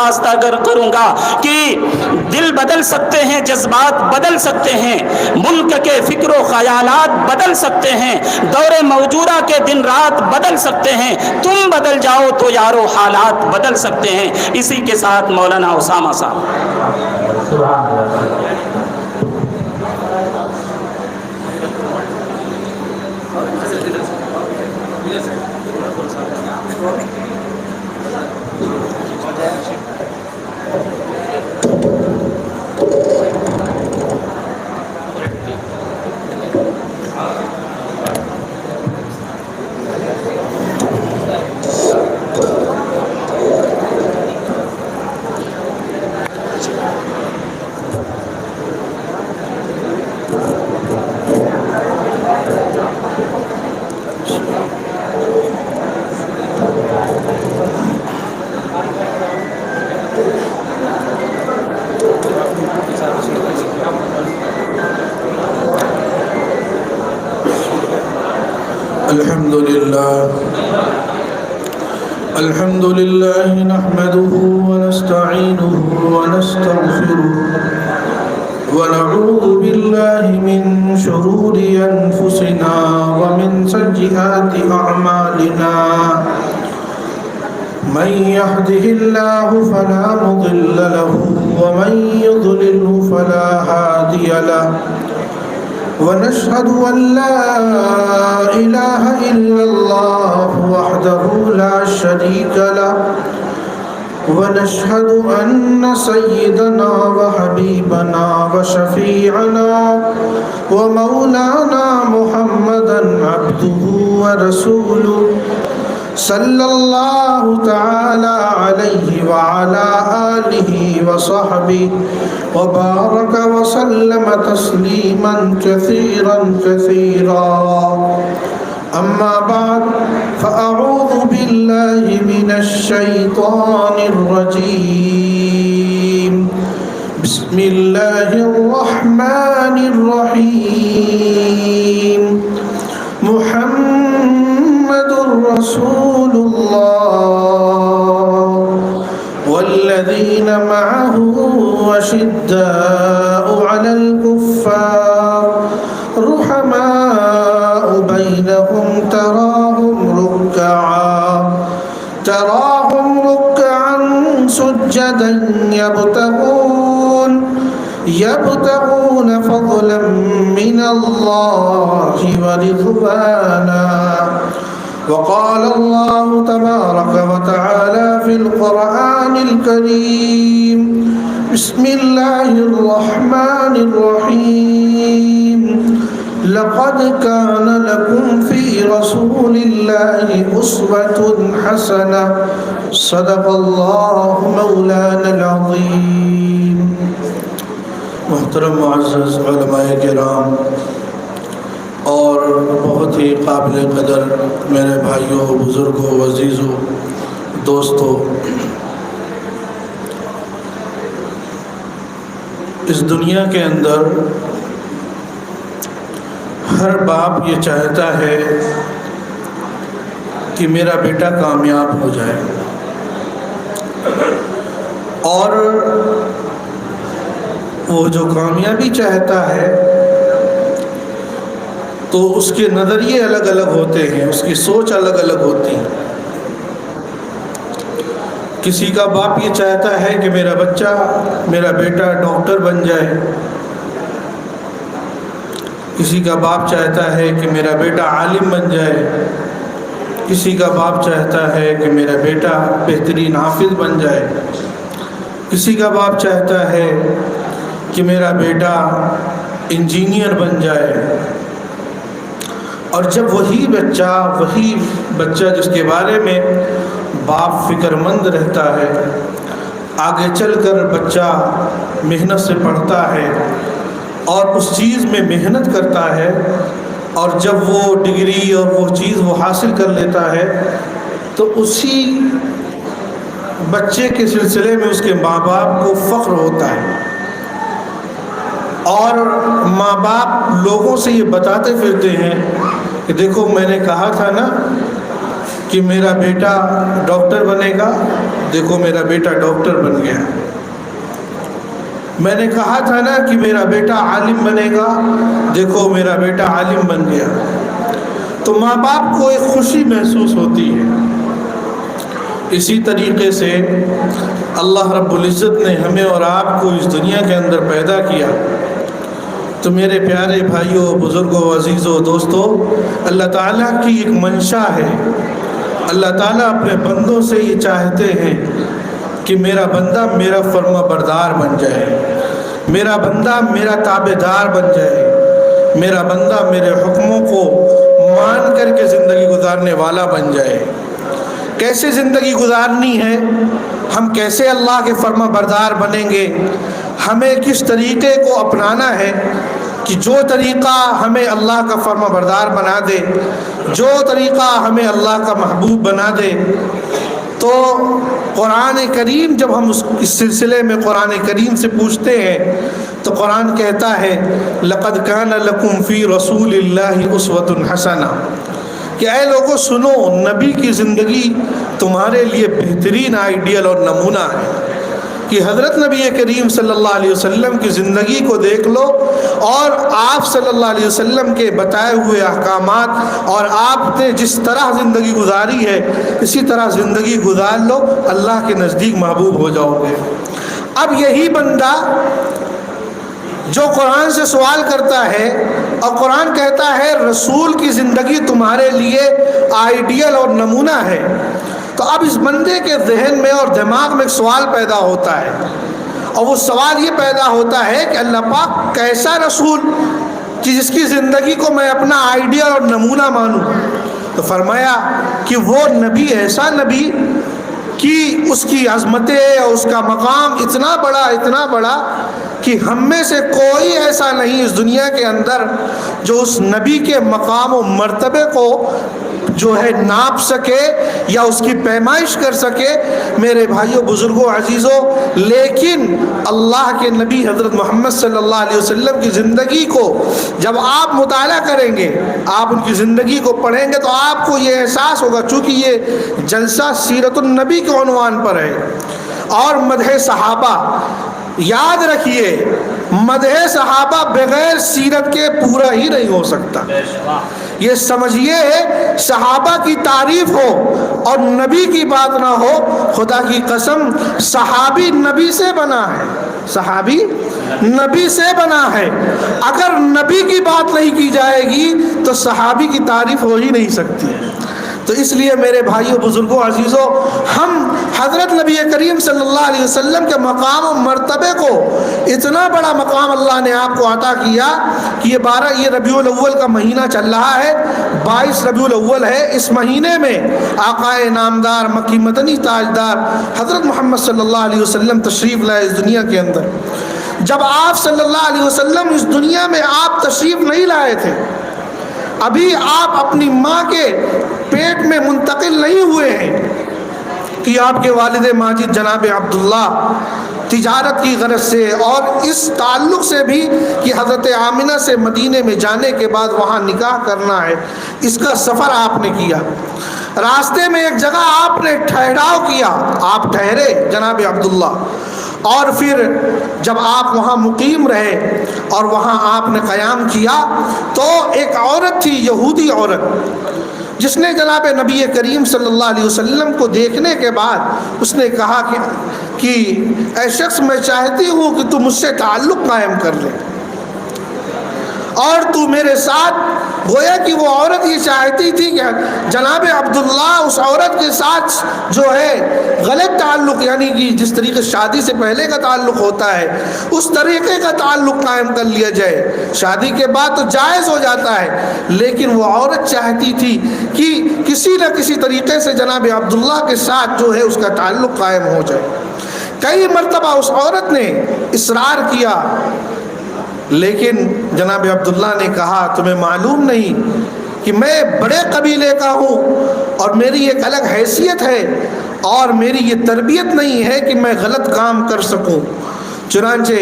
واسطہ کروں گا کہ دل بدل سکتے ہیں، جذبات بدل سکتے ہیں، ملک کے فکر و خیالات بدل سکتے ہیں، دور موجودہ کے دن رات بدل سکتے ہیں، تم بدل جاؤ تو یارو حالات بدل سکتے ہیں۔ اسی کے ساتھ مولانا اسامہ صاحب۔ الحمد لله نحمده ونستعينه ونستغفره ونعوذ بالله من شرور أنفسنا ومن سيئات أعمالنا من يهده الله فلا مضل له ومن يضلله فلا هادي له ونشهد أن لا إله إلا الله وحده لا شريك له ونشهد أن سيدنا وحبيبنا وشفيعنا ومولانا محمدا عبده ورسوله صلى الله تعالى عليه وعلى آله وصحبه وبارك وسلم تسليما كثيرا كثيرا أما بعد فأعوذ بالله من الشيطان الرجيم بسم الله الرحمن الرحيم محمد رسول الله والذين معه وشداء على الكفار رحماء بينهم تراهم ركعا سجدا يبتغون فضلا من الله ورضوانا وقال الله تبارك وتعالى في القرآن الكريم بسم الله الرحمن الرحيم لقد كان لكم في رسول الله أسوة حسنة صدق الله مولانا العظيم۔ محترم معزز علماء کرام اور بہت ہی قابل قدر میرے بھائیوں، بزرگوں، عزیزوں، دوستوں، اس دنیا کے اندر ہر باپ یہ چاہتا ہے کہ میرا بیٹا کامیاب ہو جائے، اور وہ جو کامیابی چاہتا ہے تو اس کے نظریے الگ الگ ہوتے ہیں، اس کی سوچ الگ الگ ہوتی ہے۔ کسی کا باپ یہ چاہتا ہے کہ میرا بچہ، میرا بیٹا ڈاکٹر بن جائے، کسی کا باپ چاہتا ہے کہ میرا بیٹا عالم بن جائے، کسی کا باپ چاہتا ہے کہ میرا بیٹا بہترین حافظ بن جائے، کسی کا باپ چاہتا ہے کہ میرا بیٹا انجینئر بن جائے۔ اور جب وہی بچہ جس کے بارے میں باپ فکر مند رہتا ہے، آگے چل کر بچہ محنت سے پڑھتا ہے اور اس چیز میں محنت کرتا ہے، اور جب وہ ڈگری اور وہ چیز وہ حاصل کر لیتا ہے تو اسی بچے کے سلسلے میں اس کے ماں باپ کو فخر ہوتا ہے، اور ماں باپ لوگوں سے یہ بتاتے پھرتے ہیں کہ دیکھو میں نے کہا تھا نا کہ میرا بیٹا ڈاکٹر بنے گا، دیکھو میرا بیٹا ڈاکٹر بن گیا۔ میں نے کہا تھا نا کہ میرا بیٹا عالم بنے گا، دیکھو میرا بیٹا عالم بن گیا۔ تو ماں باپ کو ایک خوشی محسوس ہوتی ہے۔ اسی طریقے سے اللہ رب العزت نے ہمیں اور آپ کو اس دنیا کے اندر پیدا کیا۔ تو میرے پیارے بھائیوں، بزرگوں، عزیزوں، دوستوں، اللہ تعالیٰ کی ایک منشا ہے۔ اللہ تعالیٰ اپنے بندوں سے یہ چاہتے ہیں کہ میرا بندہ میرا فرما بردار بن جائے، میرا بندہ میرا تابع دار بن جائے، میرا بندہ میرے حکموں کو مان کر کے زندگی گزارنے والا بن جائے۔ کیسے زندگی گزارنی ہے، ہم کیسے اللہ کے فرما بردار بنیں گے، ہمیں کس طریقے کو اپنانا ہے کہ جو طریقہ ہمیں اللہ کا فرما بردار بنا دے، جو طریقہ ہمیں اللہ کا محبوب بنا دے۔ تو قرآن کریم جب ہم اس سلسلے میں قرآن کریم سے پوچھتے ہیں تو قرآن کہتا ہے لَقَدْ كَانَ لَكُمْ فِي رَسُولِ اللَّهِ أُسْوَةٌ حَسَنَةٌ، کہ اے لوگوں سنو، نبی کی زندگی تمہارے لیے بہترین آئیڈیل اور نمونہ ہے، کہ حضرت نبی کریم صلی اللہ علیہ وسلم کی زندگی کو دیکھ لو اور آپ صلی اللہ علیہ وسلم کے بتائے ہوئے احکامات اور آپ نے جس طرح زندگی گزاری ہے اسی طرح زندگی گزار لو، اللہ کے نزدیک محبوب ہو جاؤ گے۔ اب یہی بندہ جو قرآن سے سوال کرتا ہے اور قرآن کہتا ہے رسول کی زندگی تمہارے لیے آئیڈیل اور نمونہ ہے، تو اب اس بندے کے ذہن میں اور دماغ میں ایک سوال پیدا ہوتا ہے، اور وہ سوال یہ پیدا ہوتا ہے کہ اللہ پاک کیسا رسول کہ جس کی زندگی کو میں اپنا آئیڈیل اور نمونہ مانوں؟ تو فرمایا کہ وہ نبی ایسا نبی کہ اس کی عظمتیں اور اس کا مقام اتنا بڑا کہ ہم میں سے کوئی ایسا نہیں اس دنیا کے اندر جو اس نبی کے مقام و مرتبے کو جو ہے ناپ سکے یا اس کی پیمائش کر سکے۔ میرے بھائیوں، بزرگوں، عزیزوں، لیکن اللہ کے نبی حضرت محمد صلی اللہ علیہ وسلم کی زندگی کو جب آپ مطالعہ کریں گے، آپ ان کی زندگی کو پڑھیں گے تو آپ کو یہ احساس ہوگا، چونکہ یہ جلسہ سیرت النبی کے عنوان پر ہے اور مدح صحابہ، یاد رکھیے مدح صحابہ بغیر سیرت کے پورا ہی نہیں ہو سکتا۔ یہ سمجھیے صحابہ کی تعریف ہو اور نبی کی بات نہ ہو، خدا کی قسم صحابی نبی سے بنا ہے، صحابی نبی سے بنا ہے۔ اگر نبی کی بات نہیں کی جائے گی تو صحابی کی تعریف ہو ہی نہیں سکتی۔ تو اس لیے میرے بھائیوں، بزرگوں، عزیزوں، ہم حضرت نبی کریم صلی اللہ علیہ وسلم کے مقام و مرتبے کو، اتنا بڑا مقام اللہ نے آپ کو عطا کیا کہ یہ ربیع الاول کا مہینہ چل رہا ہے، 22 ربیع الاول ہے۔ اس مہینے میں آقائے نامدار مکی مدنی تاجدار حضرت محمد صلی اللہ علیہ وسلم تشریف لائے اس دنیا کے اندر۔ جب آپ صلی اللہ علیہ وسلم اس دنیا میں آپ تشریف نہیں لائے تھے، ابھی آپ اپنی ماں کے پیٹ میں منتقل نہیں ہوئے ہیں کہ آپ کے والد ماجد جناب عبداللہ تجارت کی غرض سے اور اس تعلق سے بھی کہ حضرت آمنہ سے مدینے میں جانے کے بعد وہاں نکاح کرنا ہے، اس کا سفر آپ نے کیا۔ راستے میں ایک جگہ آپ نے ٹھہراؤ کیا، آپ ٹھہرے جناب عبداللہ، اور پھر جب آپ وہاں مقیم رہے اور وہاں آپ نے قیام کیا تو ایک عورت تھی، یہودی عورت، جس نے جناب نبی کریم صلی اللہ علیہ وسلم کو دیکھنے کے بعد اس نے کہا کہ اے شخص، میں چاہتی ہوں کہ تو مجھ سے تعلق قائم کر لے اور تو میرے ساتھ، گویا کہ وہ عورت یہ چاہتی تھی کہ جناب عبداللہ اس عورت کے ساتھ جو ہے غلط تعلق، یعنی کہ جس طریقے شادی سے پہلے کا تعلق ہوتا ہے اس طریقے کا تعلق قائم کر لیا جائے۔ شادی کے بعد تو جائز ہو جاتا ہے، لیکن وہ عورت چاہتی تھی کہ کسی نہ کسی طریقے سے جناب عبداللہ کے ساتھ جو ہے اس کا تعلق قائم ہو جائے۔ کئی مرتبہ اس عورت نے اصرار کیا، لیکن جناب عبداللہ نے کہا تمہیں معلوم نہیں کہ میں بڑے قبیلے کا ہوں اور میری ایک الگ حیثیت ہے اور میری یہ تربیت نہیں ہے کہ میں غلط کام کر سکوں۔ چنانچہ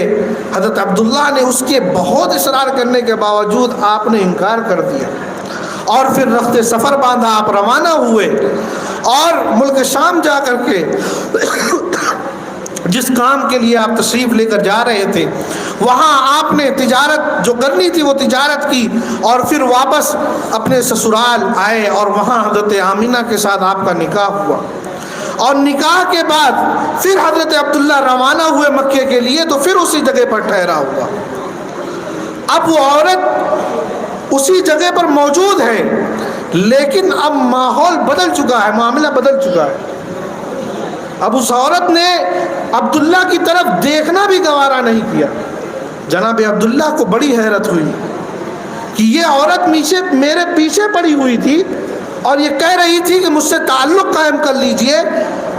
حضرت عبداللہ نے اس کے بہت اصرار کرنے کے باوجود آپ نے انکار کر دیا اور پھر رخت سفر باندھا، آپ روانہ ہوئے اور ملک شام جا کر کے جس کام کے لیے آپ تشریف لے کر جا رہے تھے وہاں آپ نے تجارت جو کرنی تھی وہ تجارت کی، اور پھر واپس اپنے سسرال آئے اور وہاں حضرت آمینہ کے ساتھ آپ کا نکاح ہوا، اور نکاح کے بعد پھر حضرت عبداللہ روانہ ہوئے مکے کے لیے، تو پھر اسی جگہ پر ٹھہرا ہوا۔ اب وہ عورت اسی جگہ پر موجود ہے، لیکن اب ماحول بدل چکا ہے، معاملہ بدل چکا ہے۔ اب اس عورت نے عبداللہ کی طرف دیکھنا بھی گوارا نہیں کیا۔ جناب عبداللہ کو بڑی حیرت ہوئی کہ یہ عورت میرے پیچھے پڑی ہوئی تھی اور یہ کہہ رہی تھی کہ مجھ سے تعلق قائم کر لیجئے،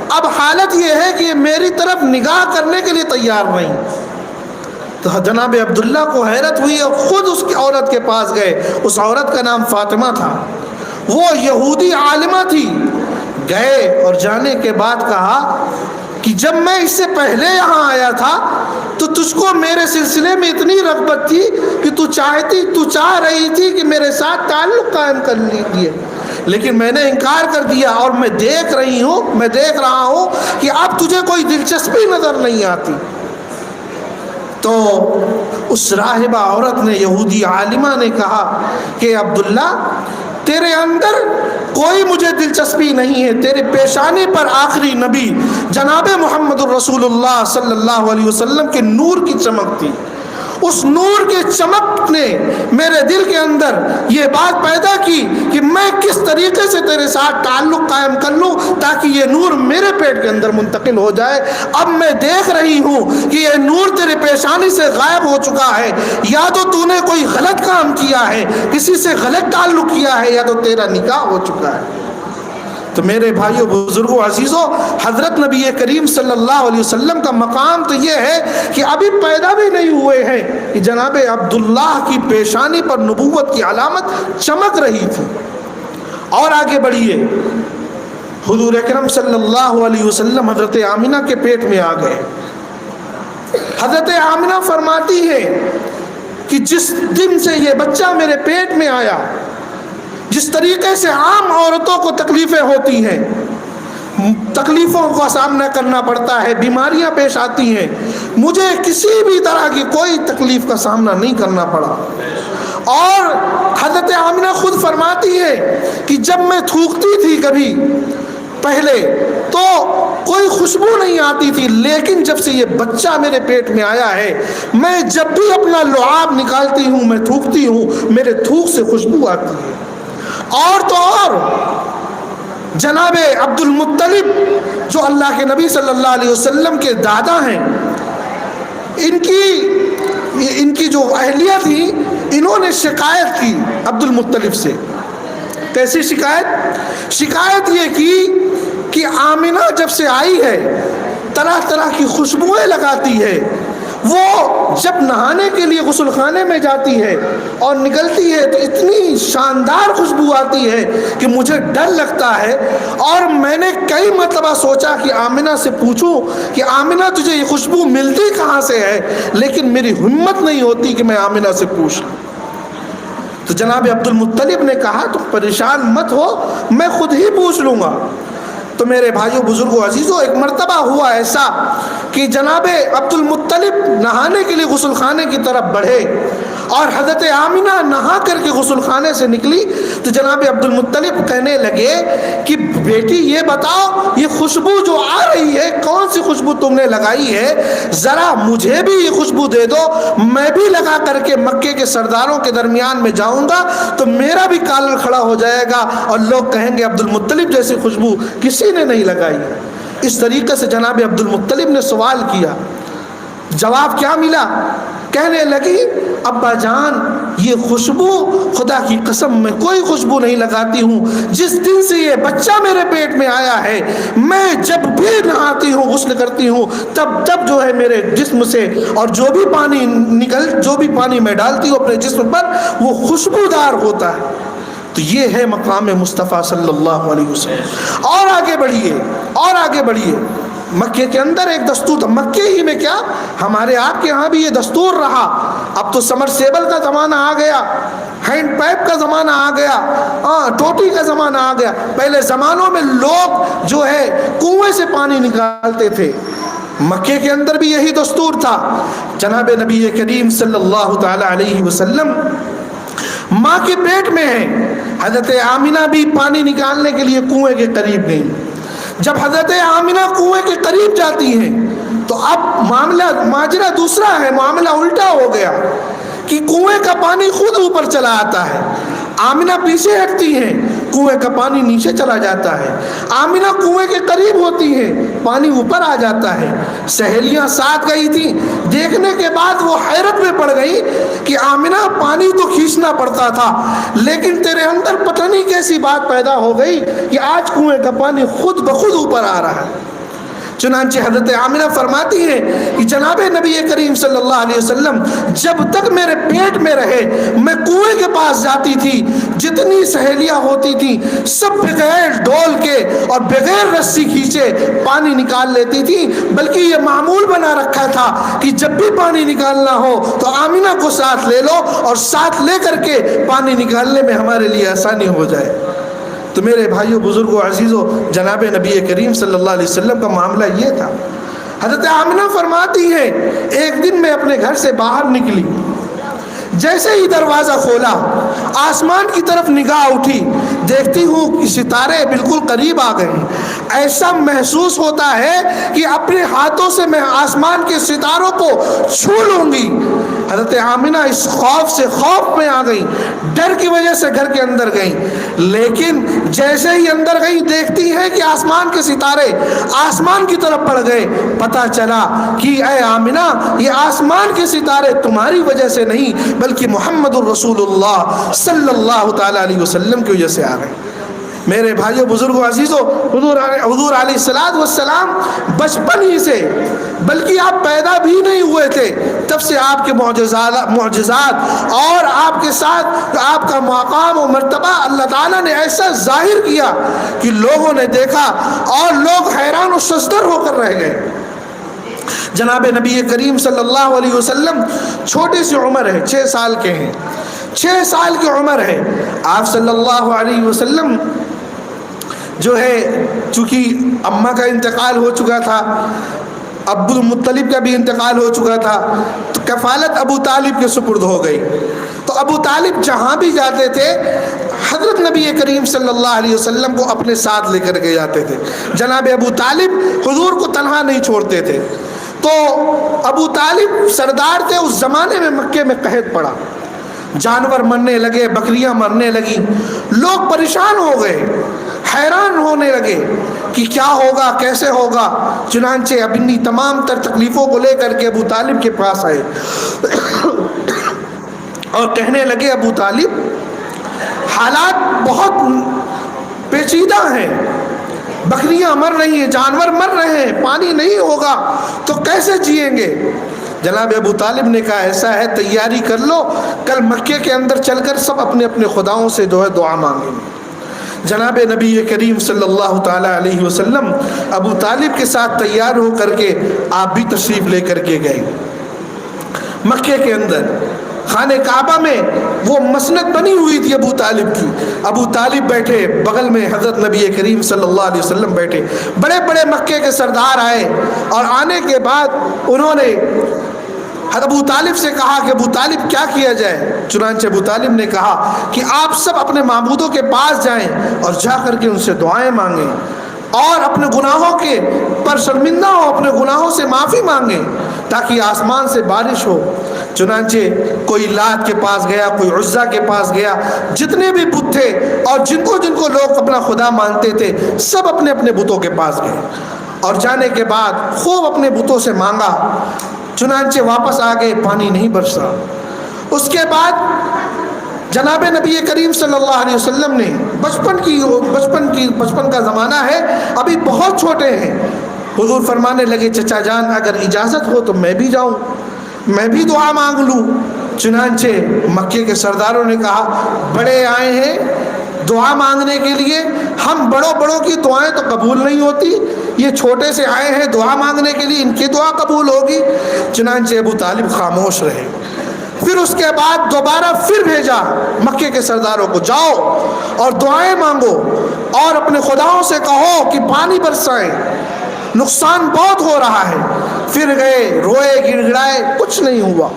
اب حالت یہ ہے کہ یہ میری طرف نگاہ کرنے کے لیے تیار نہیں۔ تو جناب عبداللہ کو حیرت ہوئی اور خود اس عورت کے پاس گئے۔ اس عورت کا نام فاطمہ تھا، وہ یہودی عالمہ تھی۔ گئے اور جانے کے بعد کہا کہ جب میں اس سے پہلے یہاں آیا تھا تو تجھ کو میرے سلسلے میں اتنی رغبت تھی کہ تو چاہ رہی تھی کہ میرے ساتھ تعلق قائم کر لیجیے، لیکن میں نے انکار کر دیا، اور میں دیکھ رہا ہوں کہ اب تجھے کوئی دلچسپی نظر نہیں آتی۔ تو اس راہبہ عورت نے، یہودی عالمہ نے کہا کہ عبداللہ تیرے اندر کوئی مجھے دلچسپی نہیں ہے، تیرے پیشانی پر آخری نبی جناب محمد الرسول اللہ صلی اللہ علیہ وسلم کے نور کی چمک تھی۔ اس نور کے چمک نے میرے دل کے اندر یہ بات پیدا کی کہ میں کس طریقے سے تیرے ساتھ تعلق قائم کر لوں تاکہ یہ نور میرے پیٹ کے اندر منتقل ہو جائے۔ اب میں دیکھ رہی ہوں کہ یہ نور تیرے پیشانی سے غائب ہو چکا ہے، یا تو نے کوئی غلط کام کیا ہے، کسی سے غلط تعلق کیا ہے، یا تو تیرا نکاح ہو چکا ہے۔ تو میرے بھائیوں، بزرگوں، عزیزوں، حضرت نبی کریم صلی اللہ علیہ وسلم کا مقام تو یہ ہے کہ ابھی پیدا بھی نہیں ہوئے ہیں کہ جناب عبداللہ کی پیشانی پر نبوت کی علامت چمک رہی تھی۔ اور آگے بڑھیے، حضور اکرم صلی اللہ علیہ وسلم حضرت آمینہ کے پیٹ میں آ گئے۔ حضرت آمینہ فرماتی ہے کہ جس دن سے یہ بچہ میرے پیٹ میں آیا، جس طریقے سے عام عورتوں کو تکلیفیں ہوتی ہیں، تکلیفوں کا سامنا کرنا پڑتا ہے، بیماریاں پیش آتی ہیں، مجھے کسی بھی طرح کی کوئی تکلیف کا سامنا نہیں کرنا پڑا۔ اور حضرت آمینہ خود فرماتی ہے کہ جب میں تھوکتی تھی کبھی پہلے تو کوئی خوشبو نہیں آتی تھی، لیکن جب سے یہ بچہ میرے پیٹ میں آیا ہے، میں جب بھی اپنا لعاب نکالتی ہوں، میں تھوکتی ہوں، میرے تھوک سے خوشبو آتی ہے۔ اور تو اور جناب عبد المطلب جو اللہ کے نبی صلی اللہ علیہ وسلم کے دادا ہیں، ان کی جو اہلیہ تھی، انہوں نے شکایت کی عبد المطلب سے۔ کیسی شکایت یہ کی کہ آمینہ جب سے آئی ہے طرح طرح کی خوشبوئیں لگاتی ہے، وہ جب نہانے کے لیے غسل خانے میں جاتی ہے اور نکلتی ہے تو اتنی شاندار خوشبو آتی ہے کہ مجھے ڈر لگتا ہے، اور میں نے کئی مرتبہ سوچا کہ آمینہ سے پوچھوں کہ آمینہ تجھے یہ خوشبو ملتی کہاں سے ہے، لیکن میری ہمت نہیں ہوتی کہ میں آمینہ سے پوچھوں۔ تو جناب عبد المطلب نے کہا تم پریشان مت ہو، میں خود ہی پوچھ لوں گا۔ تو میرے بھائیوں، بزرگوں، عزیزوں، ایک مرتبہ ہوا ایسا کہ جناب عبد المطلب نہانے کے لیے غسل خانے کی طرف بڑھے، اور حضرت آمینہ نہا کر کے غسل خانے سے نکلی تو جناب عبد المطلب کہنے لگے کہ بیٹی یہ بتاؤ، یہ خوشبو جو آ رہی ہے کون سی خوشبو تم نے لگائی ہے، ذرا مجھے بھی یہ خوشبو دے دو، میں بھی لگا کر کے مکے کے سرداروں کے درمیان میں جاؤں گا تو میرا بھی کالر کھڑا ہو جائے گا اور لوگ کہیں گے عبد المطلب جیسی خوشبو کسی نے نہیں لگائی۔ اس طریقے سے جناب عبد المطلب نے سوال کیا، جواب کیا ملا؟ کہنے لگی ابا جان یہ خوشبو خدا کی قسم میں کوئی خوشبو نہیں لگاتی ہوں، جس دن سے یہ بچہ میرے پیٹ میں آیا ہے میں جب بھی نہاتی ہوں غسل کرتی ہوں تب جو ہے میرے جسم سے اور جو بھی پانی میں ڈالتی ہوں اپنے جسم پر وہ خوشبودار ہوتا ہے۔ تو یہ ہے مقام مصطفیٰ صلی اللہ علیہ وسلم۔ اور آگے بڑھیے مکے کے اندر ایک دستور تھا، مکے ہی میں کیا ہمارے آپ کے ہاں بھی یہ دستور رہا. اب تو سمرسیبل کا زمانہ آ گیا، ہینڈ پائپ کا زمانہ آ گیا، ٹوٹی کا زمانہ آ گیا. پہلے زمانوں میں لوگ جو ہے کنویں سے پانی نکالتے تھے. مکے کے اندر بھی یہی دستور تھا. جناب نبی کریم صلی اللہ تعالی علیہ وسلم ماں کے پیٹ میں ہیں. حضرت آمنہ بھی پانی نکالنے کے لیے کنویں کے قریب گئی. جب حضرت آمنہ کنویں کے قریب جاتی ہیں تو اب ماجرا دوسرا ہے، معاملہ الٹا ہو گیا کہ کنویں کا پانی خود اوپر چلا آتا ہے. آمنہ پیچھے ہٹتی ہیں، کنویں کا پانی نیچے چلا جاتا ہے. آمنہ کنویں کے قریب ہوتی ہیں، پانی اوپر آ جاتا ہے. سہیلیاں ساتھ گئی تھیں، دیکھنے کے بعد وہ حیرت میں پڑ گئی کہ آمنہ پانی تو کھینچنا پڑتا تھا لیکن تیرے اندر پتہ نہیں کیسی بات پیدا ہو گئی کہ آج کنویں کا پانی خود بخود اوپر آ رہا ہے. چنانچہ حضرت آمنہ فرماتی ہیں کہ جناب نبی کریم صلی اللہ علیہ وسلم جب تک میرے پیٹ میں رہے میں کنویں کے پاس جاتی تھی، جتنی سہیلیاں ہوتی تھیں سب بغیر ڈول کے اور بغیر رسی کھینچے پانی نکال لیتی تھی. بلکہ یہ معمول بنا رکھا تھا کہ جب بھی پانی نکالنا ہو تو آمنہ کو ساتھ لے لو اور ساتھ لے کر کے پانی نکالنے میں ہمارے لیے آسانی ہو جائے. تو میرے بھائیوں، بزرگوں، عزیزوں، جناب نبی کریم صلی اللہ علیہ وسلم کا معاملہ یہ تھا. حضرت آمنہ فرماتی ہیں ایک دن میں اپنے گھر سے باہر نکلی، جیسے ہی دروازہ کھولا آسمان کی طرف نگاہ اٹھی، دیکھتی ہوں کہ ستارے بالکل قریب آ گئے. ایسا محسوس ہوتا ہے کہ اپنے ہاتھوں سے میں آسمان کے ستاروں کو چھو لوں گی. حضرت آمنہ اس خوف سے خوف میں آ گئی، ڈر کی وجہ سے گھر کے اندر گئی. لیکن جیسے ہی اندر گئی دیکھتی ہے کہ آسمان کے ستارے آسمان کی طرف پڑ گئے. پتہ چلا کہ اے آمنہ یہ آسمان کے ستارے تمہاری وجہ سے نہیں بلکہ محمد الرسول اللہ صلی اللہ تعالی علیہ وسلم کی وجہ سے آ گئے. میرے بھائیوں، بزرگوں، عزیزوں، حضور علیہ السلام بچپن ہی سے، بلکہ آپ پیدا بھی نہیں ہوئے تھے تب سے آپ کے معجزات اور آپ کے ساتھ آپ کا مقام و مرتبہ اللہ تعالیٰ نے ایسا ظاہر کیا کہ لوگوں نے دیکھا اور لوگ حیران و شزدر ہو کر رہ گئے. جناب نبی کریم صلی اللہ علیہ وسلم چھوٹی سی عمر ہے، 6 سال کے ہیں، 6 سال کی عمر ہے. آپ صلی اللہ علیہ وسلم جو ہے چونکہ اماں کا انتقال ہو چکا تھا، ابو المطلب کا بھی انتقال ہو چکا تھا، تو کفالت ابو طالب کے سپرد ہو گئی. تو ابو طالب جہاں بھی جاتے تھے حضرت نبی کریم صلی اللہ علیہ وسلم کو اپنے ساتھ لے کر کے جاتے تھے. جناب ابو طالب حضور کو تنہا نہیں چھوڑتے تھے. تو ابو طالب سردار تھے. اس زمانے میں مکے میں قحط پڑا، جانور مرنے لگے، بکریاں مرنے لگی، لوگ پریشان ہو گئے، حیران ہونے لگے کہ کیا ہوگا، کیسے ہوگا. چنانچہ اپنی تمام تر تکلیفوں کو لے کر کے ابو طالب کے پاس آئے اور کہنے لگے ابو طالب حالات بہت پیچیدہ ہیں، بکریاں مر رہی ہیں، جانور مر رہے ہیں، پانی نہیں ہوگا تو کیسے جئیں گے. جناب ابو طالب نے کہا ایسا ہے تیاری کر لو، کل مکے کے اندر چل کر سب اپنے اپنے خداؤں سے جو ہے دعا مانگیں گے. جناب نبی کریم صلی اللہ تعالی علیہ وسلم ابو طالب کے ساتھ تیار ہو کر کے آپ بھی تشریف لے کر کے گئے. مکے کے اندر خانہ کعبہ میں وہ مسند بنی ہوئی تھی ابو طالب کی. ابو طالب بیٹھے، بغل میں حضرت نبی کریم صلی اللہ علیہ وسلم بیٹھے. بڑے بڑے مکے کے سردار آئے اور آنے کے بعد انہوں نے ابو طالب سے کہا کہ ابو طالب کیا کیا جائے. چنانچہ ابو طالب نے کہا کہ آپ سب اپنے معبودوں کے پاس جائیں اور جا کر کے ان سے دعائیں مانگیں اور اپنے گناہوں کے پر شرمندہ ہو، اپنے گناہوں سے معافی مانگیں تاکہ آسمان سے بارش ہو. چنانچہ کوئی لات کے پاس گیا، کوئی عزا کے پاس گیا، جتنے بھی بت تھے اور جن کو لوگ اپنا خدا مانتے تھے سب اپنے اپنے بتوں کے پاس گئے اور جانے کے بعد خوب اپنے بتوں سے مانگا. چنانچہ واپس آ گئے، پانی نہیں برسا. اس کے بعد جناب نبی کریم صلی اللہ علیہ وسلم نے بچپن کا زمانہ ہے، ابھی بہت چھوٹے ہیں. حضور فرمانے لگے چچا جان اگر اجازت ہو تو میں بھی جاؤں، میں بھی دعا مانگ لوں. چنانچہ مکے کے سرداروں نے کہا بڑے آئے ہیں دعا مانگنے کے لیے، ہم بڑوں کی دعائیں تو قبول نہیں ہوتی، یہ چھوٹے سے آئے ہیں دعا مانگنے کے لیے، ان کی دعا قبول ہوگی۔ چنانچہ ابو طالب خاموش رہے۔ پھر اس کے بعد دوبارہ پھر بھیجا مکے کے سرداروں کو، جاؤ اور دعائیں مانگو اور اپنے خداؤں سے کہو کہ پانی برسائیں، نقصان بہت ہو رہا ہے۔ پھر گئے، روئے، گڑ گڑائے، کچھ نہیں ہوا۔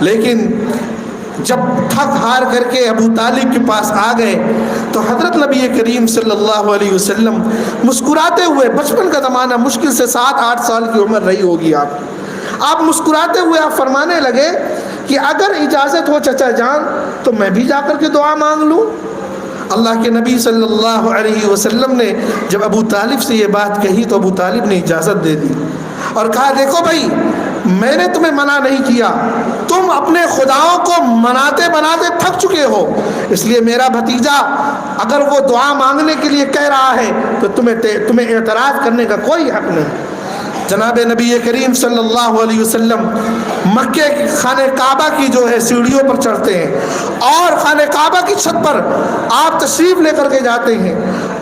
لیکن جب تھک ہار کر کے ابو طالب کے پاس آ گئے تو حضرت نبی کریم صلی اللہ علیہ وسلم مسکراتے ہوئے، بچپن کا زمانہ، مشکل سے 7-8 سال کی عمر رہی ہوگی آپ مسکراتے ہوئے آپ فرمانے لگے کہ اگر اجازت ہو چچا جان تو میں بھی جا کر کے دعا مانگ لوں۔ اللہ کے نبی صلی اللہ علیہ وسلم نے جب ابو طالب سے یہ بات کہی تو ابو طالب نے اجازت دے دی اور کہا دیکھو بھائی، میں نے تمہیں منع نہیں کیا، تم اپنے خداؤں کو مناتے بناتے تھک چکے ہو، اس لیے میرا بھتیجا اگر وہ دعا مانگنے کے لیے کہہ رہا ہے تو تمہیں اعتراض کرنے کا کوئی حق نہیں۔ جناب نبی کریم صلی اللہ علیہ وسلم مکے کی خانہ کعبہ کی جو ہے سیڑھیوں پر چڑھتے ہیں اور خانہ کعبہ کی چھت پر آپ تشریف لے کر کے جاتے ہیں،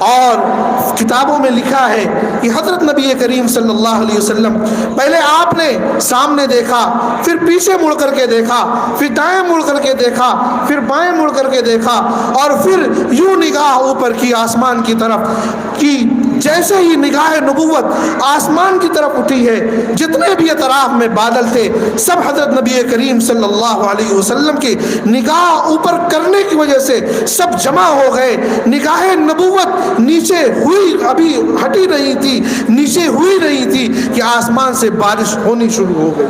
اور کتابوں میں لکھا ہے کہ حضرت نبی کریم صلی اللہ علیہ وسلم پہلے آپ نے سامنے دیکھا، پھر پیچھے مڑ کر کے دیکھا، پھر دائیں مڑ کر کے دیکھا، پھر بائیں مڑ کر کے دیکھا، اور پھر یوں نگاہ اوپر کی آسمان کی طرف کی۔ جیسے ہی نگاہ نبوت آسمان کی طرف اٹھی ہے، جتنے بھی اطراف میں بادل تھے سب حضرت نبی کریم صلی اللہ علیہ وسلم کی نگاہ اوپر کرنے کی وجہ سے سب جمع ہو گئے۔ نگاہ نبوت نیچے ہوئی، ابھی ہٹی نہیں تھی، نیچے ہوئی نہیں تھی کہ آسمان سے بارش ہونی شروع ہو گئی،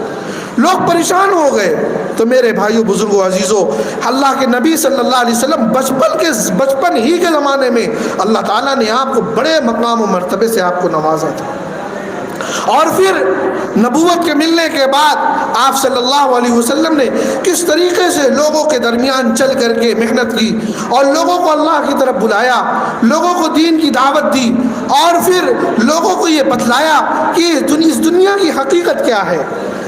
لوگ پریشان ہو گئے۔ تو میرے بھائیوں، بزرگوں، عزیزوں، اللہ کے نبی صلی اللہ علیہ وسلم بچپن ہی کے زمانے میں اللہ تعالیٰ نے آپ کو بڑے مقام و مرتبے سے آپ کو نوازا تھا، اور پھر نبوت کے ملنے کے بعد آپ صلی اللہ علیہ وسلم نے کس طریقے سے لوگوں کے درمیان چل کر کے محنت کی اور لوگوں کو اللہ کی طرف بلایا، لوگوں کو دین کی دعوت دی، اور پھر لوگوں کو یہ بتلایا کہ اس دنیا کی حقیقت کیا ہے،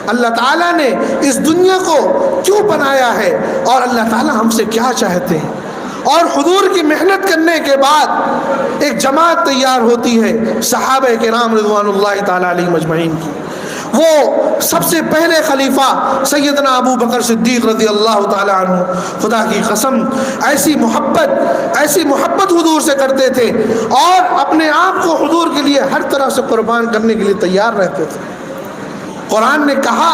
اللہ تعالیٰ نے اس دنیا کو کیوں بنایا ہے، اور اللہ تعالیٰ ہم سے کیا چاہتے ہیں۔ اور حضور کی محنت کرنے کے بعد ایک جماعت تیار ہوتی ہے صحابہ کرام رضوان اللہ تعالیٰ علیہم اجمعین کی۔ وہ سب سے پہلے خلیفہ سیدنا ابو بکر صدیق رضی اللہ تعالیٰ عنہ، خدا کی قسم ایسی محبت حضور سے کرتے تھے اور اپنے آپ کو حضور کے لیے ہر طرح سے قربان کرنے کے لیے تیار رہتے تھے۔ قرآن نے کہا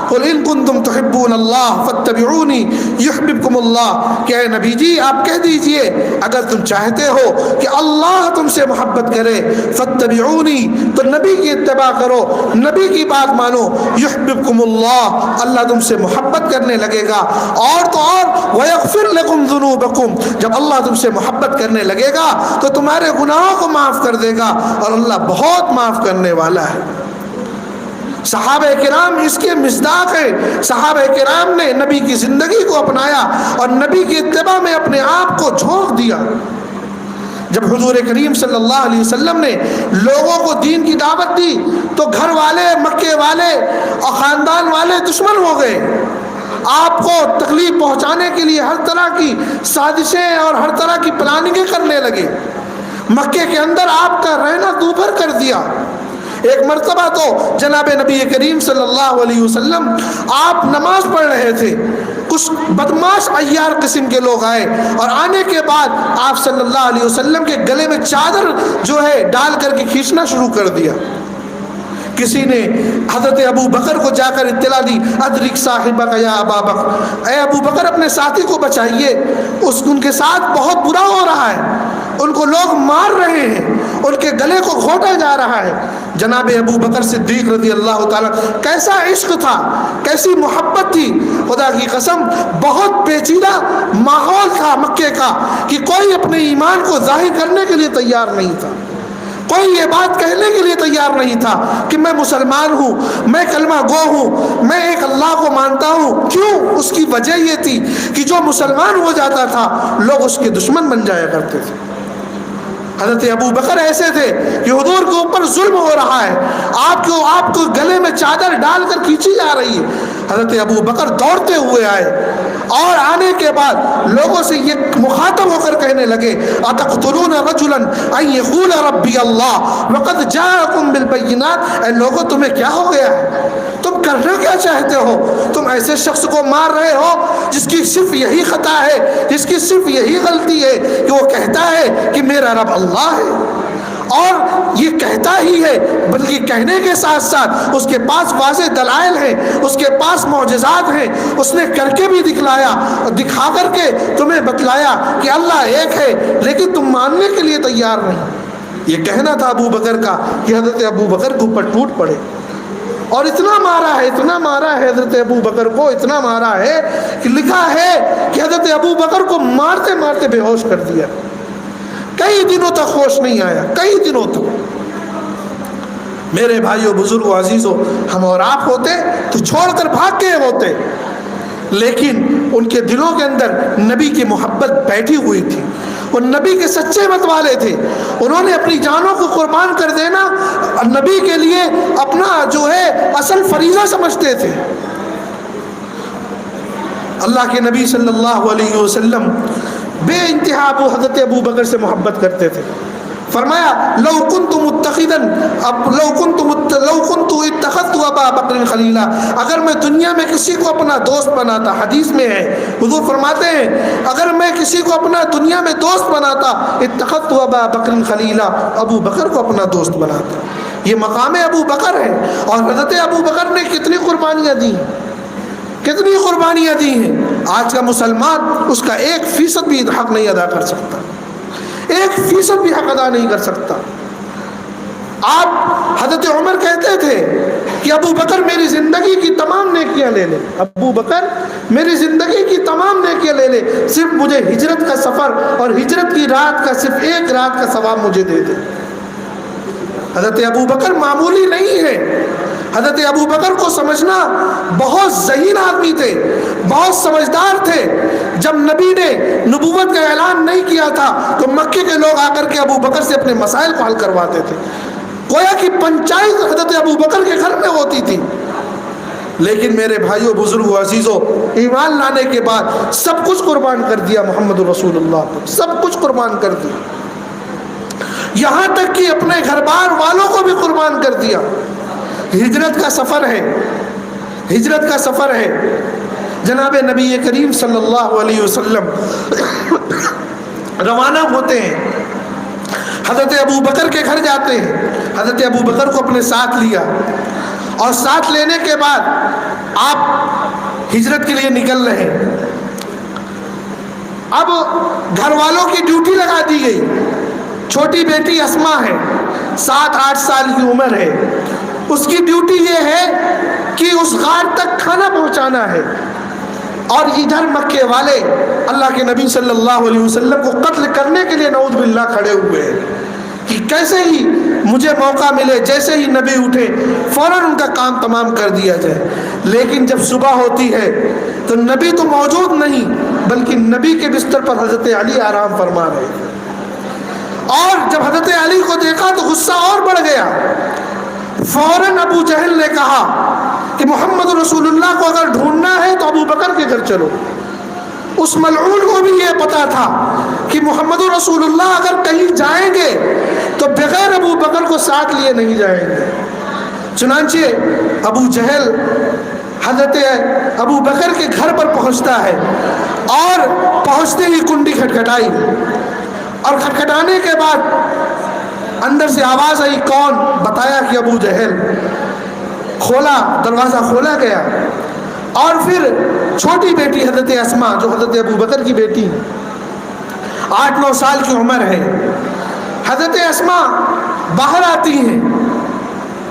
قُلْ إِن كُنتُمْ تُحِبُّونَ اللَّهَ فَاتَّبِعُونِي يُحْبِبْكُمُ اللَّهُ کہ اے نبی جی آپ کہہ دیجئے اگر تم چاہتے ہو کہ اللہ تم سے محبت کرے، فَاتَّبِعُونِي تو نبی کی اتباع کرو، نبی کی بات مانو، يُحْبِبْكُمُ اللَّهُ اللہ تم سے محبت کرنے لگے گا، اور تو اور وَيَغْفِرْ لَكُمْ ذُنُوبَكُمْ جب اللہ تم سے محبت کرنے لگے گا تو تمہارے گناہوں کو معاف کر دے گا، اور اللہ بہت معاف کرنے والا ہے۔ صحابہ کرام اس کے مصداق ہیں۔ صحابہ کرام نے نبی کی زندگی کو اپنایا اور نبی کی اتباع میں اپنے آپ کو جھونک دیا۔ جب حضور کریم صلی اللہ علیہ وسلم نے لوگوں کو دین کی دعوت دی تو گھر والے، مکے والے اور خاندان والے دشمن ہو گئے، آپ کو تکلیف پہنچانے کے لیے ہر طرح کی سازشیں اور ہر طرح کی پلاننگیں کرنے لگے۔ مکے کے اندر آپ کا رہنا دوبھر کر دیا۔ ایک مرتبہ تو جناب نبی کریم صلی اللہ علیہ وسلم آپ نماز پڑھ رہے تھے، کچھ بدماش عیار قسم کے لوگ آئے اور آنے کے بعد آپ صلی اللہ علیہ وسلم کے گلے میں چادر جو ہے ڈال کر کے کھینچنا شروع کر دیا۔ کسی نے حضرت ابو بکر کو جا کر اطلاع دی، ادرک صاحبک یا ابا بکر، اے ابو بکر اپنے ساتھی کو بچائیے، ان کے ساتھ بہت برا ہو رہا ہے، ان کو لوگ مار رہے ہیں، ان کے گلے کو گھونٹا جا رہا ہے۔ جناب ابو بکر صدیق رضی اللہ تعالیٰ، کیسا عشق تھا، کیسی محبت تھی، خدا کی قسم بہت پیچیدہ ماحول تھا مکے کا کہ کوئی اپنے ایمان کو ظاہر کرنے کے لیے تیار نہیں تھا، کوئی یہ بات کہنے کے لیے تیار نہیں تھا کہ میں مسلمان ہوں، میں کلمہ گو ہوں، میں ایک اللہ کو مانتا ہوں۔ کیوں؟ اس کی وجہ یہ تھی کہ جو مسلمان ہو جاتا تھا لوگ اس کے دشمن بن جایا کرتے تھے۔ حضرت ابو بکر ایسے تھے کہ حضور کے اوپر ظلم ہو رہا ہے، آپ کو گلے میں چادر ڈال کر کھینچی جا رہی ہے، حضرت ابو بکر دوڑتے ہوئے آئے اور آنے کے بعد لوگوں سے یہ مخاطب ہو کر کہنے لگے اتقتلون رجلا ان یقول ربی اللہ وقد جاءکم بالبینات، اے لوگوں تمہیں کیا ہو گیا ہے، تم کرنا کیا چاہتے ہو، تم ایسے شخص کو مار رہے ہو جس کی صرف یہی خطا ہے، جس کی صرف یہی غلطی ہے کہ وہ کہتا ہے کہ میرا رب اللہ ہے، اور یہ کہتا ہی ہے بلکہ کہنے کے ساتھ ساتھ اس کے پاس واضح دلائل ہیں، اس کے پاس معجزات ہیں، اس نے کر کے بھی دکھلایا، دکھا کر کے تمہیں بتلایا کہ اللہ ایک ہے، لیکن تم ماننے کے لیے تیار نہیں۔ یہ کہنا تھا ابو بکر کا کہ حضرت ابو بکر کے اوپر ٹوٹ پڑے، اور اتنا مارا ہے حضرت ابو بکر کو، اتنا مارا ہے کہ لکھا ہے کہ حضرت ابو بکر کو مارتے مارتے بے ہوش کر دیا، کئی دنوں تک ہوش نہیں آیا، کئی دنوں تک۔ میرے بھائیوں، بزرگوں، عزیزوں، ہم اور آپ ہوتے تو چھوڑ کر بھاگ گئے ہوتے، لیکن ان کے دلوں کے اندر نبی کی محبت بیٹھی ہوئی تھی، وہ نبی کے سچے مت والے تھے، انہوں نے اپنی جانوں کو قربان کر دینا نبی کے لیے اپنا جو ہے اصل فریضہ سمجھتے تھے۔ اللہ کے نبی صلی اللہ علیہ وسلم بے انتہا حضرت ابو بکر سے محبت کرتے تھے۔ فرمایا لو كنت اتخذت ابا بکر خلیلا، اگر میں دنیا میں کسی کو اپنا دوست بناتا، حدیث میں ہے حضور فرماتے ہیں اگر میں کسی کو اپنا دنیا میں دوست بناتا اتخذت ابا بکر خلیلا، ابو بکر کو اپنا دوست بناتا۔ یہ مقام ابو بکر ہے، اور حضرت ابو بکر نے کتنی قربانیاں دی، کتنی قربانیاں دی ہیں۔ آج کا مسلمان اس کا 1% بھی حق نہیں ادا کر سکتا، 1% بھی حق ادا نہیں کر سکتا۔ آپ حضرت عمر کہتے تھے کہ ابو بکر میری زندگی کی تمام نیکیاں لے لے، ابو بکر میری زندگی کی تمام نیکیاں لے لے، صرف مجھے ہجرت کا سفر اور ہجرت کی رات کا صرف 1 رات کا ثواب مجھے دے دے۔ حضرت ابو بکر معمولی نہیں ہے، حضرت ابو بکر کو سمجھنا، بہت ذہین آدمی تھے، بہت سمجھدار تھے۔ جب نبی نے نبوت کا اعلان نہیں کیا تھا تو مکے کے لوگ آ کر کے ابو بکر سے اپنے مسائل کو حل کرواتے تھے، گویا کہ پنچایت حضرت ابو بکر کے گھر میں ہوتی تھی۔ لیکن میرے بھائیوں، بزرگوں، عزیزوں، ایمان لانے کے بعد سب کچھ قربان کر دیا محمد رسول اللہ کو، سب کچھ قربان کر دیا، یہاں تک کہ اپنے گھر بار والوں کو بھی قربان کر دیا۔ ہجرت کا سفر ہے، ہجرت کا سفر ہے، جناب نبی کریم صلی اللہ علیہ وسلم روانہ ہوتے ہیں، حضرت ابو بکر کے گھر جاتے ہیں، حضرت ابو بکر کو اپنے ساتھ لیا، اور ساتھ لینے کے بعد آپ ہجرت کے لیے نکل رہے ہیں۔ اب گھر والوں کی ڈیوٹی لگا دی گئی، چھوٹی بیٹی اسما ہے، 7-8 سال کی عمر ہے، اس کی ڈیوٹی یہ ہے کہ اس غار تک کھانا پہنچانا ہے، اور ادھر مکے والے اللہ کے نبی صلی اللہ علیہ وسلم کو قتل کرنے کے لیے نعوذ باللہ کھڑے ہوئے ہیں کہ کیسے ہی مجھے موقع ملے، جیسے ہی نبی اٹھے فوراً ان کا کام تمام کر دیا جائے۔ لیکن جب صبح ہوتی ہے تو نبی تو موجود نہیں، بلکہ نبی کے بستر پر حضرت علی آرام فرما رہے، اور جب حضرت علی کو دیکھا تو غصہ اور بڑھ گیا۔ فوراً ابو جہل نے کہا کہ محمد رسول اللہ کو اگر ڈھونڈنا ہے تو ابو بکر کے گھر چلو۔ اس ملعون کو بھی یہ پتا تھا کہ محمد رسول اللہ اگر کہیں جائیں گے تو بغیر ابو بکر کو ساتھ لیے نہیں جائیں گے۔ چنانچہ ابو جہل حضرت ابو بکر کے گھر پر پہنچتا ہے، اور پہنچتے ہی کنڈی کھٹکھٹائی، اور کھٹکھٹانے کے بعد اندر سے آواز آئی، کون؟ بتایا کہ ابو جہل۔ کھولا، دروازہ کھولا گیا، اور پھر چھوٹی بیٹی حضرت اسما، جو حضرت ابو بکر کی بیٹی 8-9 سال کی عمر ہے، حضرت اسما باہر آتی ہیں۔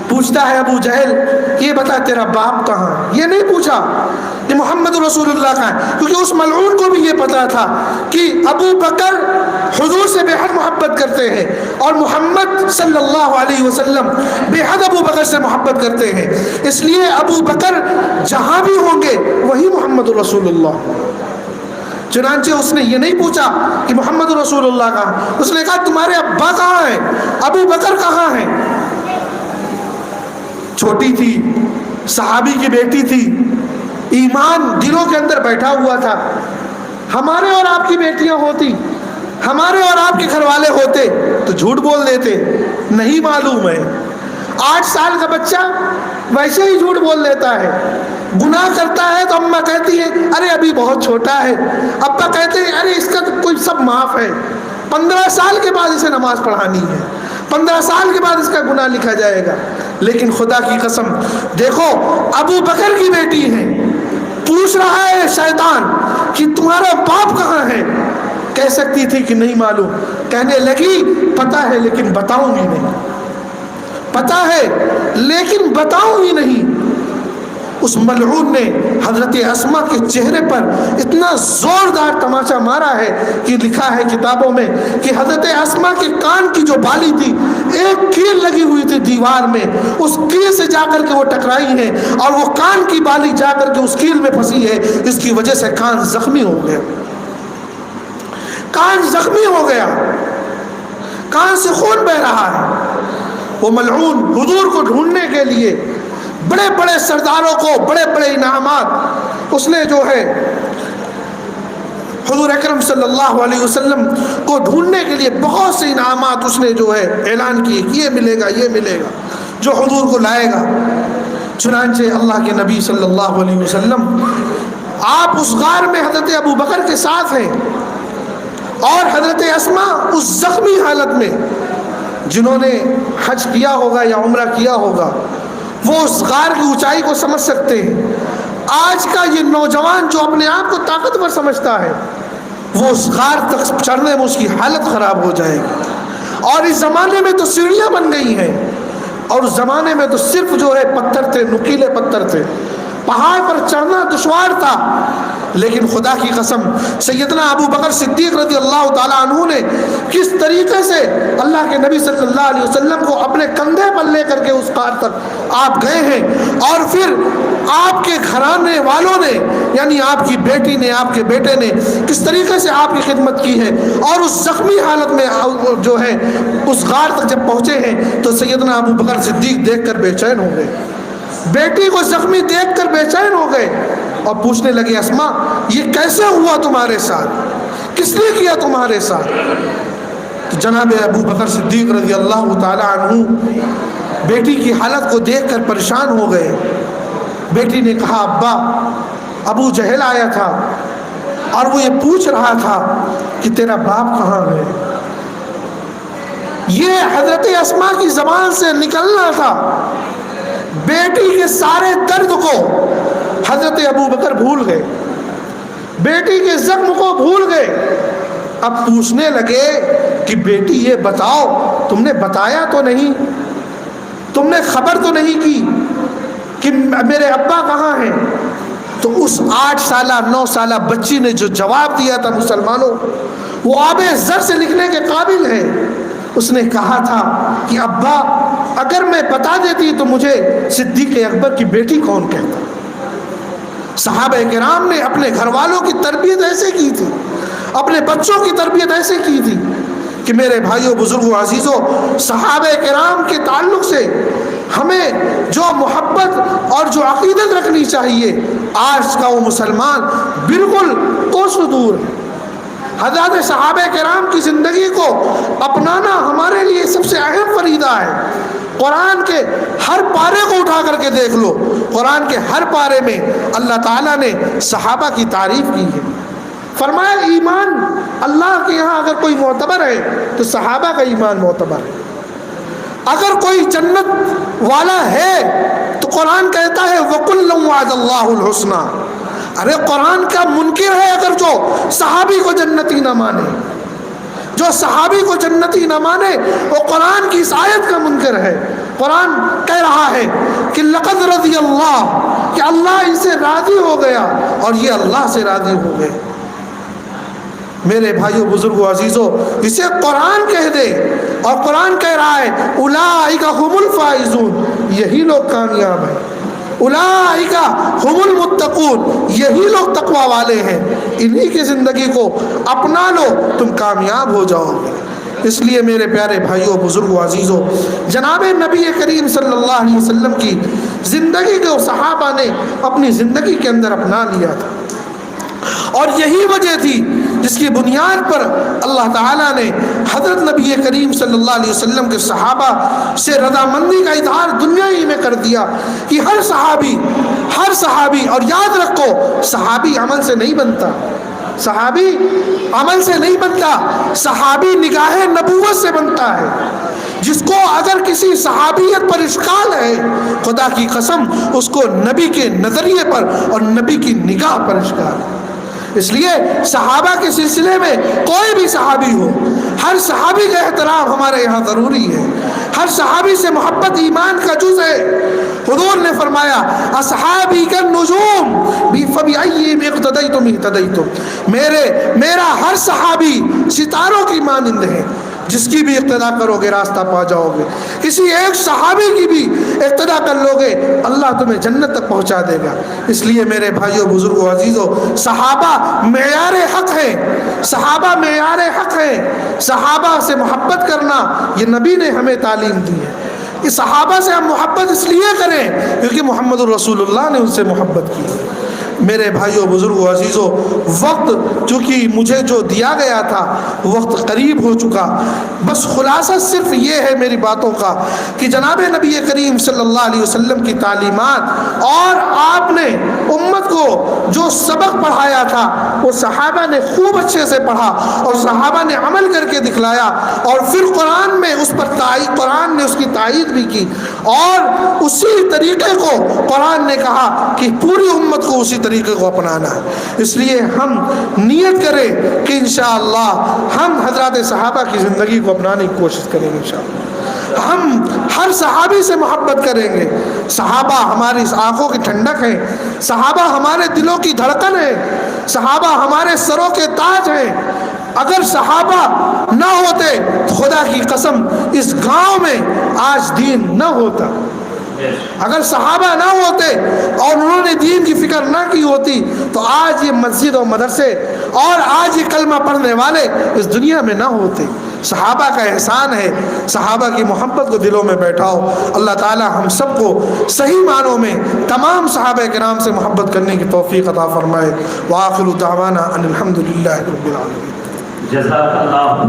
پوچھتا ہے ابو جہل، یہ بتا تیرا باپ کہاں؟ یہ نہیں پوچھا کہ محمد رسول اللہ کہاں ہے، کیونکہ اس ملعون کو بھی یہ پتا تھا کہ ابو بکر حضور سے بے حد محبت کرتے ہیں، اور محمد صلی اللہ علیہ وسلم بے حد ابو بکر سے محبت کرتے ہیں، اس لیے ابو بکر جہاں بھی ہوں گے وہی محمد رسول اللہ۔ چنانچہ اس نے یہ نہیں پوچھا کہ محمد رسول اللہ کہاں، اس نے کہا تمہارے ابا کہاں ہیں، ابو بکر کہاں ہیں؟ چھوٹی تھی، صحابی کی بیٹی تھی، ایمان دلوں کے اندر بیٹھا ہوا تھا. ہمارے اور آپ کی بیٹیاں ہوتی، ہمارے اور آپ کے گھر والے ہوتے تو جھوٹ بول دیتے نہیں معلوم ہے. 8 سال کا بچہ ویسے ہی جھوٹ بول دیتا ہے. گناہ کرتا ہے تو اماں کہتی ہے ارے ابھی بہت چھوٹا ہے، ابا کہتے ہیں ارے اس کا تو کوئی سب معاف ہے. 15 سال کے بعد اسے نماز پڑھانی ہے، 15 سال کے بعد اس کا گناہ لکھا جائے گا. لیکن خدا کی قسم دیکھو ابو بکر کی بیٹی ہے، پوچھ رہا ہے شیطان کہ تمہارا باپ کہاں ہے؟ کہہ سکتی تھی کہ نہیں معلوم، کہنے لگی پتہ ہے لیکن بتاؤں گی نہیں، پتہ ہے لیکن بتاؤں گی نہیں. اس ملعون نے حضرت اسماء کے چہرے پر اتنا زوردار تماچا مارا ہے کہ لکھا ہے کتابوں میں کہ حضرت اسماء کے کان کی جو بالی تھی ایک کیل لگی ہوئی تھی دیوار میں، اس کیل سے جا کر کے وہ ٹکرائی ہے اور وہ کان کی بالی جا کر کے اس کیل میں پھنسی ہے. اس کی وجہ سے کان زخمی ہو گیا، کان زخمی ہو گیا، کان سے خون بہ رہا ہے. وہ ملعون حضور کو ڈھونڈنے کے لیے بڑے بڑے سرداروں کو بڑے بڑے انعامات اس نے جو ہے حضور اکرم صلی اللہ علیہ وسلم کو ڈھونڈنے کے لیے بہت سے انعامات اس نے جو ہے اعلان کیے کہ یہ ملے گا یہ ملے گا جو حضور کو لائے گا. چنانچہ اللہ کے نبی صلی اللہ علیہ وسلم آپ اس غار میں حضرت ابو بکر کے ساتھ ہیں اور حضرت اسماء اس زخمی حالت میں، جنہوں نے حج کیا ہوگا یا عمرہ کیا ہوگا وہ اس غار کی اونچائی کو سمجھ سکتے ہیں. آج کا یہ نوجوان جو اپنے آپ کو طاقتور سمجھتا ہے وہ اس غار تک چڑھنے میں اس کی حالت خراب ہو جائے گی. اور اس زمانے میں تو سیڑھیاں بن گئی ہیں، اور اس زمانے میں تو صرف جو ہے پتھر تھے، نکیلے پتھر تھے، پہاڑ پر چڑھنا دشوار تھا. لیکن خدا کی قسم سیدنا ابو بکر صدیق رضی اللہ تعالیٰ عنہ نے کس طریقے سے اللہ کے نبی صلی اللہ علیہ وسلم کو اپنے کندھے پر لے کر کے اس غار تک آپ گئے ہیں، اور پھر آپ کے گھرانے والوں نے یعنی آپ کی بیٹی نے آپ کے بیٹے نے کس طریقے سے آپ کی خدمت کی ہے. اور اس زخمی حالت میں جو ہے اس غار تک جب پہنچے ہیں تو سیدنا ابو بکر صدیق دیکھ کر بے چین ہو گئے، بیٹی کو زخمی دیکھ کر بے چین ہو گئے اور پوچھنے لگے اسماء یہ کیسے ہوا تمہارے ساتھ، کس نے کیا تمہارے ساتھ؟ تو جناب ابو بکر صدیق رضی اللہ تعالی عنہ بیٹی کی حالت کو دیکھ کر پریشان ہو گئے. بیٹی نے کہا ابا ابو جہل آیا تھا اور وہ یہ پوچھ رہا تھا کہ تیرا باپ کہاں ہے. یہ حضرت اسماء کی زبان سے نکلنا تھا. بیٹی کے سارے درد کو حضرت ابو بکر بھول گئے، بیٹی کے زخم کو بھول گئے. اب پوچھنے لگے کہ بیٹی یہ بتاؤ تم نے بتایا تو نہیں، تم نے خبر تو نہیں کی کہ میرے ابا کہاں ہیں؟ تو اس 8 سالہ 9 سالہ بچی نے جو جواب دیا تھا مسلمانوں وہ آب زر سے لکھنے کے قابل ہے. اس نے کہا تھا کہ ابا اگر میں بتا دیتی تو مجھے صدیق اکبر کی بیٹی کون کہتا. صحابہ کرام نے اپنے گھر والوں کی تربیت ایسے کی تھی، اپنے بچوں کی تربیت ایسے کی تھی کہ میرے بھائیوں بزرگوں عزیزوں صحابہ کرام کے تعلق سے ہمیں جو محبت اور جو عقیدت رکھنی چاہیے آج کا وہ مسلمان بالکل کوسوں دور ہے. حضرات صحابہ کرام کی زندگی کو اپنانا ہمارے لیے سب سے اہم فریضہ ہے. قرآن کے ہر پارے کو اٹھا کر کے دیکھ لو، قرآن کے ہر پارے میں اللہ تعالیٰ نے صحابہ کی تعریف کی ہے. فرمایا ایمان اللہ کے یہاں اگر کوئی معتبر ہے تو صحابہ کا ایمان معتبر ہے. اگر کوئی جنت والا ہے تو قرآن کہتا ہے وَكُلًّا وَعَدَ اللَّهُ الْحُسْنَى. ارے قرآن کا منکر ہے اگر جو صحابی کو جنتی نہ مانے، جو صحابی کو جنتی نہ مانے وہ قرآن کی اس آیت کا منکر ہے. قرآن کہہ رہا ہے کہ لقد رضی اللہ، کہ اللہ ان سے راضی ہو گیا اور یہ اللہ سے راضی ہو گئے. میرے بھائیوں بزرگوں عزیزوں اسے قرآن کہہ دے اور قرآن کہہ رہا ہے اولئک ھم الفائزون، یہی لوگ کامیاب ہیں. اولئک هم المتقون، یہی لوگ تقوی والے ہیں، انہی کی زندگی کو اپنا لو، تم کامیاب ہو جاؤ گے۔ اس لیے میرے پیارے بھائیوں، بزرگوں، عزیزوں، جناب نبی کریم صلی اللہ علیہ وسلم کی زندگی کو صحابہ نے اپنی زندگی کے اندر اپنا لیا تھا، اور یہی وجہ تھی جس کی بنیاد پر اللہ تعالیٰ نے حضرت نبی کریم صلی اللہ علیہ وسلم کے صحابہ سے رضامندی کا اظہار دنیا ہی میں کر دیا کہ ہر صحابی، اور یاد رکھو صحابی عمل سے نہیں بنتا، صحابی عمل سے نہیں بنتا، صحابی نگاہ نبوت سے بنتا ہے۔ جس کو اگر کسی صحابیت پر اشکال ہے، خدا کی قسم اس کو نبی کے نظریے پر اور نبی کی نگاہ پر اشکال ہے۔ اس لیے صحابہ کے سلسلے میں کوئی بھی صحابی ہو، ہر صحابی کا احترام ہمارے یہاں ضروری ہے، ہر صحابی سے محبت ایمان کا جز ہے۔ حضور نے فرمایا اصحابی کالنجوم فبأیہم اقتدیتم اہتدیتم، میرا ہر صحابی ستاروں کی مانند ہے، جس کی بھی اقتدا کرو گے راستہ پا جاؤ گے، کسی ایک صحابی کی بھی اقتدا کر لو گے اللہ تمہیں جنت تک پہنچا دے گا۔ اس لیے میرے بھائیوں، بزرگوں، عزیزوں، صحابہ معیار حق ہیں، صحابہ معیار حق ہیں۔ صحابہ سے محبت کرنا یہ نبی نے ہمیں تعلیم دی ہے۔ اس صحابہ سے ہم محبت اس لیے کریں کیونکہ محمد الرسول اللہ نے ان سے محبت کی۔ میرے بھائیوں، بزرگوں، عزیزوں، وقت چونکہ مجھے جو دیا گیا تھا وقت قریب ہو چکا، بس خلاصہ صرف یہ ہے میری باتوں کا کہ جناب نبی کریم صلی اللہ علیہ وسلم کی تعلیمات اور آپ نے امت کو جو سبق پڑھایا تھا وہ صحابہ نے خوب اچھے سے پڑھا اور صحابہ نے عمل کر کے دکھلایا، اور پھر قرآن میں اس پر قرآن نے اس کی تائید بھی کی، اور اسی طریقے کو قرآن نے کہا کہ پوری امت کو اسی طریقے کو اپنانا ہے۔ اس لیے ہم نیت کریں کہ انشاءاللہ ہم حضرات صحابہ کی زندگی کو اپنانے کی کوشش کریں گے، انشاءاللہ ہم ہر صحابی سے محبت کریں گے۔ صحابہ ہماری آنکھوں کی ٹھنڈک ہیں، صحابہ ہمارے دلوں کی دھڑکن ہے، صحابہ ہمارے سروں کے تاج ہیں۔ اگر صحابہ نہ ہوتے تو خدا کی قسم اس گاؤں میں آج دین نہ ہوتا۔ اگر صحابہ نہ ہوتے اور انہوں نے دین کی فکر نہ کی ہوتی تو آج یہ مسجد و مدرسے اور آج یہ کلمہ پڑھنے والے اس دنیا میں نہ ہوتے۔ صحابہ کا احسان ہے، صحابہ کی محبت کو دلوں میں بیٹھاؤ۔ اللہ تعالی ہم سب کو صحیح معنوں میں تمام صحابہ کرام سے محبت کرنے کی توفیق عطا فرمائے۔ وآخر دعوانا ان الحمد للہ رب العالمین۔ جزاک اللہ۔